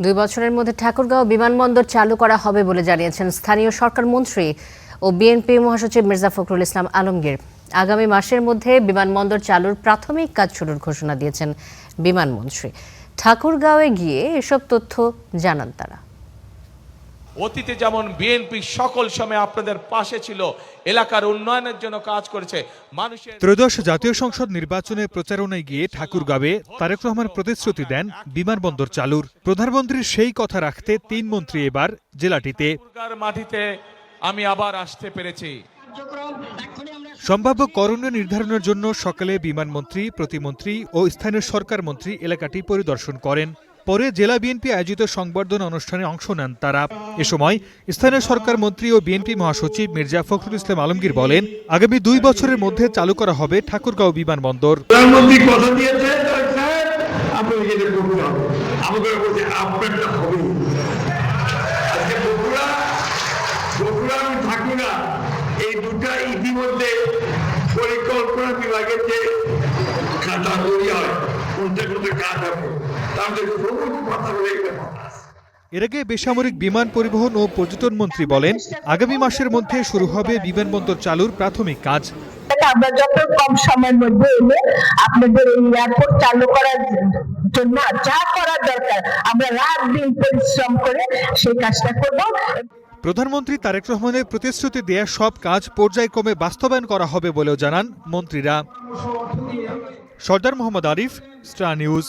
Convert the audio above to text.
2 বছরের মধ্যে ঠাকুরগাঁও বিমানবন্দর চালু করা হবে বলে জানিয়েছেন স্থানীয় সরকার মন্ত্রী ও বিএনপি মহাসচিব মির্জা ফখরুল ইসলাম আলমগীর। আগামী মাসের মধ্যে বিমানবন্দর চালুর প্রাথমিক কাজ শুরুর ঘোষণা দিয়েছেন বিমানমন্ত্রী। ঠাকুরগাঁওয়ে গিয়ে এসব তথ্য জানান তারা। অতীতে যেমন বিএনপি সকল সময় আপনাদের পাশে ছিল, এলাকার উন্নয়নের জন্য কাজ করেছে। মানুষের ত্রয়োদশ জাতীয় সংসদ নির্বাচনে প্রচারণায় গিয়ে ঠাকুরগাঁওয়ে তারেক রহমান প্রতিশ্রুতি দেন বিমানবন্দর চালুর। প্রধানমন্ত্রীর সেই কথা রাখতে 3 মন্ত্রী এবার জেলাটিতে। ঠাকুরগাঁওর মাটিতে আমি আবার আসতে পেরেছি। সম্ভাব্য করণীয় নির্ধারণের জন্য সকালে বিমানমন্ত্রী, প্রতিমন্ত্রী ও স্থানীয় সরকার মন্ত্রী এলাকাটি পরিদর্শন করেন। পরে জেলা বিএনপি আয়োজিত সংবর্ধনা অনুষ্ঠানে অংশ নেন তারা। এ সময় স্থানীয় সরকার মন্ত্রী ও বিএনপি মহাসচিব মির্জা ফখরুল ইসলাম আলমগীর বলেন, আগামী 2 বছরের মধ্যে চালু করা হবে ঠাকুরগাঁও বিমানবন্দর। প্রধানমন্ত্রী কথা দিয়েছে, আপনাকে এটা করতে হবে, আমাকে বলছে আপনারটা হবে। আজকে বগুড়া আমি থাকি না, এই দুটা ইতিমধ্যে পরিকল্পনা বিভাগের যে খাতা তৈরি হয়, কোনটা কোনটা কাজ হবে, তাহলে সবুজ কথা বলে একটা কথা। এর আগে বেসামরিক বিমান পরিবহন ও পর্যটন মন্ত্রী বলেন, আগামী মাসের মধ্যে শুরু হবে বিমানবন্দর চালুর প্রাথমিক কাজ। আমরা যত কম সময়ের মধ্যে এলে আপনাদের এই এয়ারপোর্ট চালু করার জন্য যা করার দরকার আমরা রাত দিন পরিশ্রম করে সেই কাজটা করব। প্রধানমন্ত্রী তারেক রহমানের প্রতিশ্রুতি দেয়া সব কাজ পর্যায়ক্রমে বাস্তবায়ন করা হবে বলেও জানান মন্ত্রীরা। সর্দার মোহাম্মদ আরিফ, স্টার নিউজ।